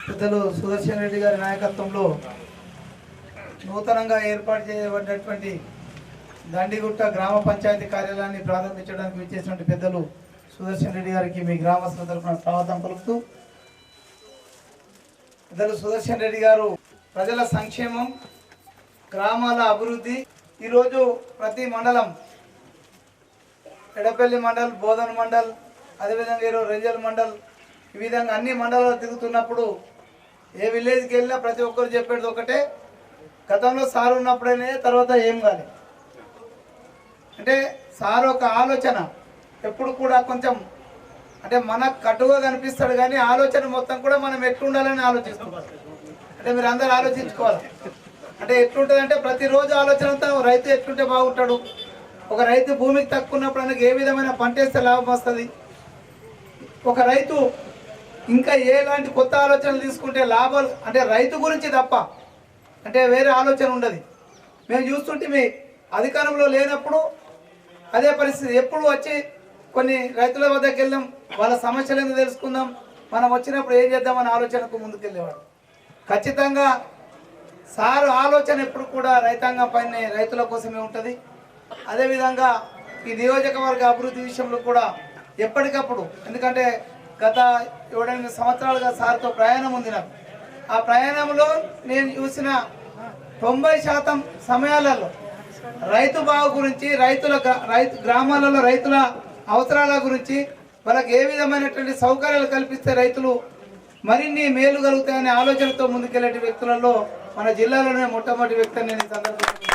పెద్దలు సుదర్శన్ రెడ్డి గారి నాయకత్వంలో నూతనంగా ఏర్పాటు చేయబడినటువంటి దండిగుట్ట గ్రామ పంచాయతీ కార్యాలయాన్ని ప్రారంభించడానికి విచ్చేసినటువంటి పెద్దలు సుదర్శన్ రెడ్డి గారికి మీ గ్రామస్తుల తరఫున స్వాగతం పలుకుతూ, పెద్దలు సుదర్శన్ రెడ్డి గారు ప్రజల సంక్షేమం, గ్రామాల అభివృద్ధి, ఈరోజు ప్రతి మండలం, ఎడపల్లి మండల్, బోధన్ మండల్, అదేవిధంగా ఈరోజు రెంజల్ మండల్, ఈ విధంగా అన్ని మండలాలు తిరుగుతున్నప్పుడు ఏ విలేజ్కి వెళ్ళినా ప్రతి ఒక్కరు చెప్పేది ఒకటే, గతంలో సార్ ఉన్నప్పుడైనా తర్వాత ఏం కాలేదు. అంటే సార్ ఒక ఆలోచన ఎప్పుడు కూడా కొంచెం అంటే మనకు కటుగా కనిపిస్తాడు, కానీ ఆలోచన మొత్తం కూడా మనం ఎట్లుండాలని ఆలోచిస్తున్నాం. అంటే మీరు అందరూ ఆలోచించుకోవాలి. అంటే ఎట్లుంటుంది అంటే ప్రతిరోజు ఆలోచన అంతా రైతు ఎట్లుంటే బాగుంటాడు, ఒక రైతు భూమికి తక్కువ ఉన్నప్పుడు ఆయనకు ఏ విధమైన పంట వేస్తే లాభం వస్తుంది, ఒక రైతు ఇంకా ఎలాంటి కొత్త ఆలోచనలు తీసుకుంటే లాభాలు, అంటే రైతు గురించి తప్ప అంటే వేరే ఆలోచన ఉండదు. మేము చూస్తుంటే మీ అధికారంలో లేనప్పుడు అదే పరిస్థితి, ఎప్పుడు వచ్చి కొన్ని రైతుల వద్దకు వెళ్దాం, వాళ్ళ సమస్యలు ఎందుకు తెలుసుకుందాం, మనం వచ్చినప్పుడు ఏం చేద్దామనే ఆలోచనకు ముందుకెళ్ళేవాడు. ఖచ్చితంగా సారు ఆలోచన ఎప్పుడు కూడా రైతాంగం పైన రైతుల కోసమే ఉంటుంది. అదేవిధంగా ఈ నియోజకవర్గ అభివృద్ధి విషయంలో కూడా ఎప్పటికప్పుడు, ఎందుకంటే గత 7-8 సంవత్సరాలుగా సార్తో ప్రయాణం ఉంది నాకు. ఆ ప్రయాణంలో నేను చూసిన 90% సమయాలలో రైతు బాగు గురించి, గ్రామాలలో రైతుల అవసరాల గురించి, వాళ్ళకి ఏ విధమైనటువంటి సౌకర్యాలు కల్పిస్తే రైతులు మరిన్ని మేలు కలుగుతాయనే ఆలోచనతో ముందుకెళ్లే వ్యక్తులలో మన జిల్లాలోనే మొట్టమొదటి వ్యక్తిని నేను ఈ సందర్భంగా.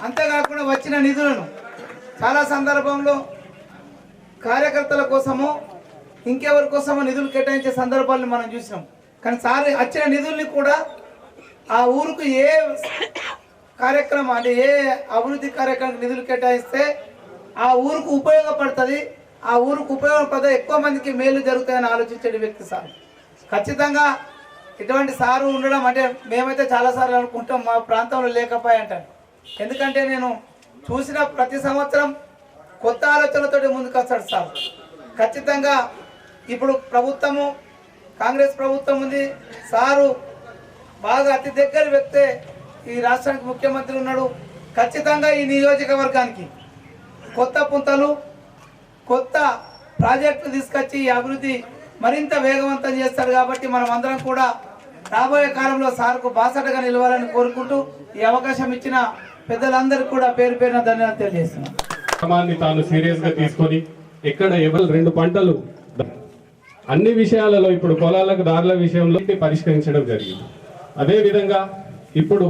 అంతేకాకుండా వచ్చిన నిధులను చాలా సందర్భంలో కార్యకర్తల కోసమో ఇంకెవరి కోసమో నిధులు కేటాయించే సందర్భాలను మనం చూసినాం. కానీ సార్ వచ్చిన నిధుల్ని కూడా ఆ ఊరుకు ఏ కార్యక్రమం అంటే ఏ అభివృద్ధి కార్యక్రమానికి నిధులు కేటాయిస్తే ఆ ఊరుకు ఉపయోగపడుతుంది, ఆ ఊరుకు ఉపయోగపడే ఎక్కువ మందికి మేలు జరుగుతాయని ఆలోచించే వ్యక్తి సార్. ఖచ్చితంగా ఇటువంటి సారు ఉండడం అంటే మేమైతే చాలాసార్లు అనుకుంటాం మా ప్రాంతంలో లేకపోయాయంటాను. ఎందుకంటే నేను చూసిన ప్రతి సంవత్సరం కొత్త ఆలోచనలతో ముందుకు వస్తాడు సార్. ఖచ్చితంగా ఇప్పుడు ప్రభుత్వము కాంగ్రెస్ ప్రభుత్వం ఉంది, సారు బాగా అతి దగ్గర వ్యక్తే ఈ రాష్ట్రానికి ముఖ్యమంత్రి ఉన్నాడు. ఖచ్చితంగా ఈ నియోజకవర్గానికి కొత్త పుంతలు, కొత్త ప్రాజెక్టులు తీసుకొచ్చి ఈ అభివృద్ధి మరింత వేగవంతం చేస్తారు. కాబట్టి మనం అందరం కూడా రాబోయే కాలంలో సార్కు బాసటగా నిలవాలని కోరుకుంటూ ఈ అవకాశం ఇచ్చిన పెద్దలందరికీ కూడా పేరు పేరున ధన్యవాదాలు తెలియజేస్తున్నాం. క్రమాన్ని తాను సీరియస్ గా తీసుకొని ఎక్కడ ఎవరు 2 పంటలు అన్ని విషయాలలో ఇప్పుడు పొలాలకు దారుల విషయంలో పరిష్కరించడం జరిగింది. అదేవిధంగా ఇప్పుడు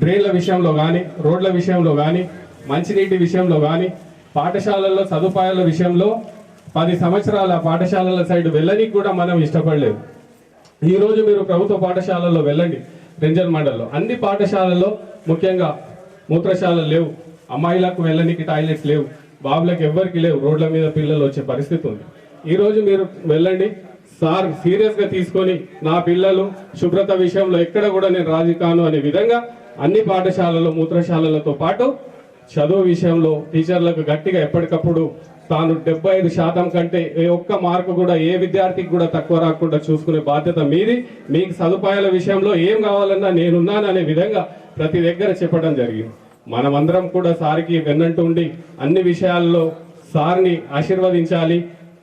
డ్రైన్ల విషయంలో కానీ, రోడ్ల విషయంలో కానీ, మంచినీటి విషయంలో కానీ, పాఠశాలల్లో సదుపాయాల విషయంలో 10 సంవత్సరాల పాఠశాలల సైడ్ వెళ్ళని కూడా మనం ఇష్టపడలేదు. ఈరోజు మీరు ప్రభుత్వ పాఠశాలల్లో వెళ్ళండి, రెంజల్ మండల్లో అన్ని పాఠశాలల్లో ముఖ్యంగా మూత్రశాలలు లేవు, అమ్మాయిలకు వెళ్ళనికి టాయిలెట్స్ లేవు, బాబులకు ఎవ్వరికి లేవు, రోడ్ల మీద పిల్లలు వచ్చే పరిస్థితి ఉంది. ఈరోజు మీరు వెళ్ళండి, సార్ సీరియస్గా తీసుకొని నా పిల్లలు శుభ్రత విషయంలో ఎక్కడ కూడా నేను రాజీ కాను అనే విధంగా అన్ని పాఠశాలలో మూత్రశాలలతో పాటు చదువు విషయంలో టీచర్లకు గట్టిగా ఎప్పటికప్పుడు తాను 75% కంటే ఏ ఒక్క మార్కు కూడా ఏ విద్యార్థికి కూడా తక్కువ రాకుండా చూసుకునే బాధ్యత మీది. మీకు సదుపాయాల విషయంలో ఏం కావాలన్నా నేనున్నాను అనే విధంగా ప్రతి దగ్గర చెప్పడం జరిగింది. మనమందరం కూడా సార్కి వెన్నంటూ ఉండి అన్ని విషయాల్లో సార్ని ఆశీర్వదించాలి.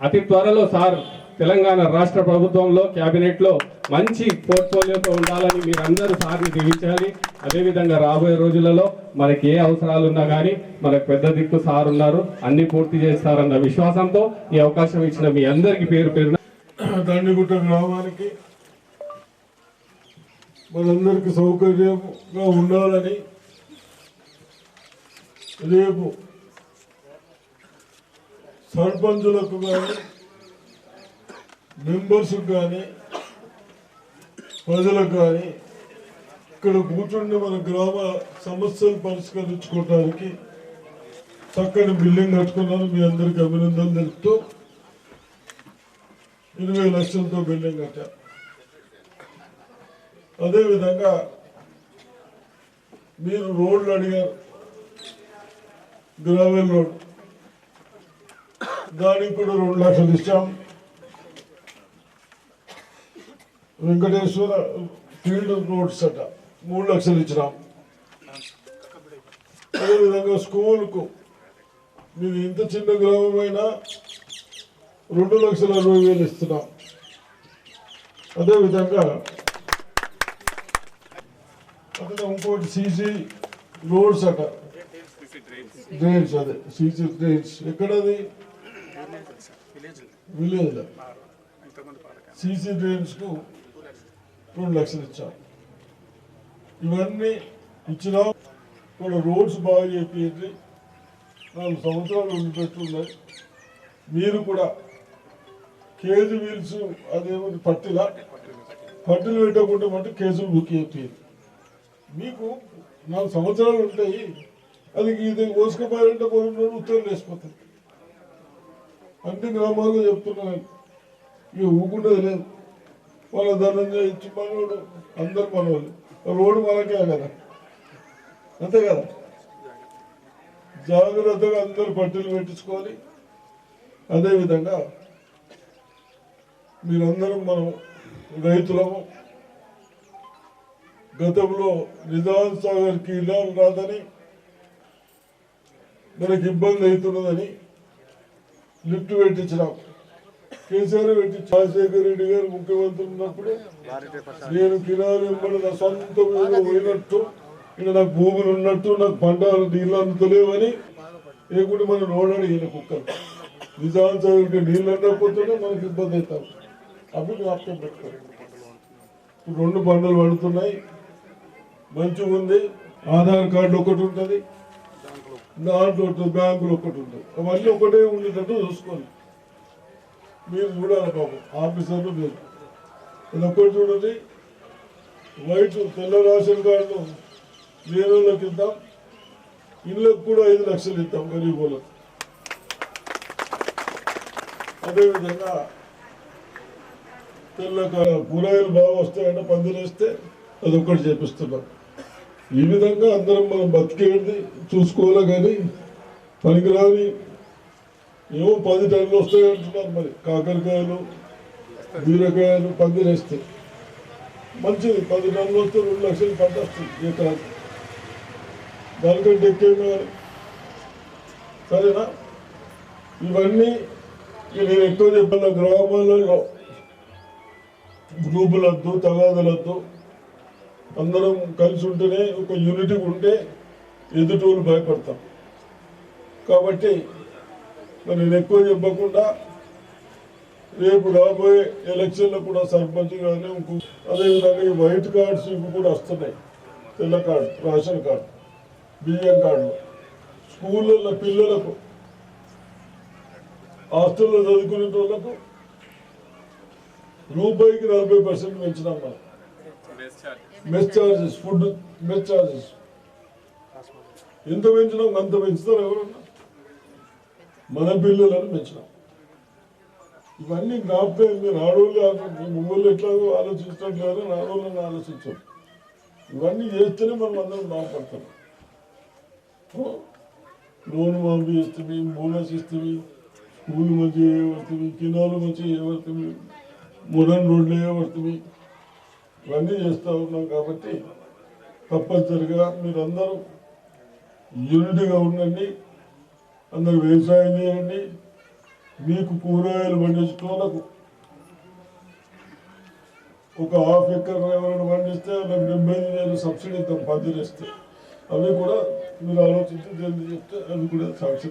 అతి త్వరలో సార్ తెలంగాణ రాష్ట్ర ప్రభుత్వంలో క్యాబినెట్లో మంచి పోర్ట్ఫోలియోతో ఉండాలని మీరందరూ సార్ని దీవించాలి. అదేవిధంగా రాబోయే రోజులలో మనకి ఏ అవసరాలు ఉన్నా కానీ మనకు పెద్ద దిక్కు సార్ ఉన్నారు, అన్ని పూర్తి చేస్తారన్న విశ్వాసంతో ఈ అవకాశం ఇచ్చిన మీ అందరికీ పేరు పేరున దండిగుట్ట గ్రామానికి మనందరికీ సౌకర్యంగా ఉండాలని రేపు సర్పంచులకు కానీ, మెంబర్స్కి కానీ, ప్రజలకు కానీ ఇక్కడ కూర్చుండి మన గ్రామ సమస్యలు పరిష్కరించుకోవడానికి చక్కని బిల్డింగ్ కట్టుకున్నాను. మీ అందరికీ అభినందనలు తెలుపుతూ 20 లక్షలతో బిల్డింగ్ కట్టారు. అదేవిధంగా మీరు రోడ్లు అడిగారు, గ్రావెల్ రోడ్, దానికి కూడా 2 లక్షలు ఇచ్చాం. వెంకటేశ్వర ఫీల్డ్ రోడ్స్ అట 3 లక్షలు ఇచ్చినాం. అదేవిధంగా స్కూల్కు మీది ఇంత చిన్న గ్రామమైనా 2,60,000 ఇస్తున్నాం. అదేవిధంగా అక్కడ ఇంకోటి సీసీ రోడ్స్ అట, డ్రైన్స్, అదే సీసీ డ్రైన్స్ ఎక్కడది విలేజ్ సీసీ డ్రైన్స్కు 2 లక్షలు ఇచ్చాం. ఇవన్నీ ఇచ్చినా కూడా రోడ్స్ బాగా చేయించి 4 సంవత్సరాలు ఉండేటట్టున్నాయి. మీరు కూడా కేజీ వీల్స్ అదేమో పట్టిలు పెట్టకుండా అంటే కేజీలు బుక్ చేయించారు. మీకు 4 సంవత్సరాలు ఉంటాయి. అది ఇది ఓసుకపోయారంటే కొన్ని ఉత్తర్వులు వేసిపోతాయి. అన్ని గ్రామాల్లో చెప్తున్నాను, ఇక ఊకుండేది లేదు. వాళ్ళ ధనంజయ ఇచ్చి మనోడు అందరు మనవాళ్ళు, రోడ్డు మనకే కదా, అంతే కదా. జాగ్రత్తగా అందరు పట్టీలు పెట్టించుకోవాలి. అదేవిధంగా మీరందరం మనం రైతులము. గతంలో నిజాం సాగర్కి ఇలా రాదని మనకి ఇబ్బంది అవుతున్నదని లిఫ్ట్ పెట్టించినాం. కేసీఆర్ పెట్టి రాజశేఖర రెడ్డి గారు ముఖ్యమంత్రి ఉన్నప్పుడు నేను కిరాలు వెంబడి నా సొంత ఊళ్ళో పోయినట్టు, ఇక్కడ నాకు భూములు ఉన్నట్టు, నాకు పంటలు నీళ్ళు అందుతలేవని లేకుంటే మనం రోడ్ అడిగిన కుక్కలు నిజాం సాగర్కి నీళ్ళు అందకపోతేనే మనకి ఇబ్బంది అవుతాం. అవి జ్ఞాపకం పెట్టుకోండి. ఇప్పుడు 2 పంటలు పడుతున్నాయి, మంచిగా ఉంది. ఆధార్ కార్డు ఒకటి ఉంటుంది, దాంట్లో బ్యాంకులు ఒకటి ఉంటుంది. అవన్నీ ఒకటే ఉండేటట్టు చూసుకోండి. మీరు చూడాలి బాబు, ఆఫీసర్లు మీరు ఇదొక్కటి చూడండి. వైట్ తెల్ల రేషన్ కార్డు లేని వాళ్ళకి ఇద్దాం, ఇళ్ళకు కూడా 5 లక్షలు ఇద్దాం గరీబ్ వాళ్ళకు. అదేవిధంగా తెల్ల కూరగాయలు బాగా వస్తాయంటే పందిరేస్తే అదొక్కటి చేపిస్తున్నాం. ఈ విధంగా అందరం మనం బతికేది చూసుకోవాలి. కానీ పనికిరాని ఏమో 10 టన్నులు వస్తాయి అంటున్నారు. మరి కాకరకాయలు బీరకాయలు పందిరేస్తే మంచిది. 10 టన్నులు వస్తే 2 లక్షలు పంట వస్తుంది ఎకరానికి. దానికంటే ఎక్కువ కావాలి. సరేనా? ఇవన్నీ నేను ఎక్కువ చెప్పిన గ్రామాలలో గ్రూపులద్దు, తగాదలద్దు, అందరం కలిసి ఉంటేనే ఒక యూనిటీ ఉంటే ఎదుటోళ్ళు భయపడతాం. కాబట్టి మరి నేను ఎక్కువ చెప్పకుండా రేపు రాబోయే ఎలక్షన్లో కూడా సర్పంచ్ కానీ అదేవిధంగా ఈ వైట్ కార్డ్స్ ఇవి కూడా వస్తున్నాయి. తెల్ల కార్డు, రేషన్ కార్డు, బియ్యం కార్డులు స్కూళ్ళల్లో పిల్లలకు, హాస్టల్లో చదువుకునే వాళ్ళకు రూపాయికి 40% పెంచినాం మనం. Mess charges, food mess charges ఎంత పెంచినాం అంత పెంచుతారు ఎవరన్నా? మన పిల్లలను పెంచినాం. ఇవన్నీ జ్ఞాపకం. మీరు ఆడవాళ్ళు ముంగళ్ళు ఎట్లాగో ఆలోచించట్లేదు, ఆడవాళ్ళని ఆలోచించాం. ఇవన్నీ చేస్తేనే మనం అందరం బాగుపడతాం. లోన్ మాఫీ ఇస్తుంది, బోనస్ ఇస్తుంది, స్కూల్ మంచిగా చేయబడుతుంది, కినాలు మంచిగా చేయబడుతుంది, మోడర్న్ రోడ్లు వేయబడుతుంది. ఇవన్నీ చేస్తూ ఉన్నాం. కాబట్టి తప్పనిసరిగా మీరందరూ యూనిటీగా ఉండండి. అందరూ వ్యవసాయం చేయండి. మీకు కూరగాయలు పండించుకోవడానికి ఒక ½ ఎకర్ ఎవరైనా పండిస్తే వాళ్ళకి 75,000 సబ్సిడీ ఇద్దాం పందిరేస్తే. అవి కూడా మీరు ఆలోచించి జల్దీ చెప్తే అవి కూడా సాక్షి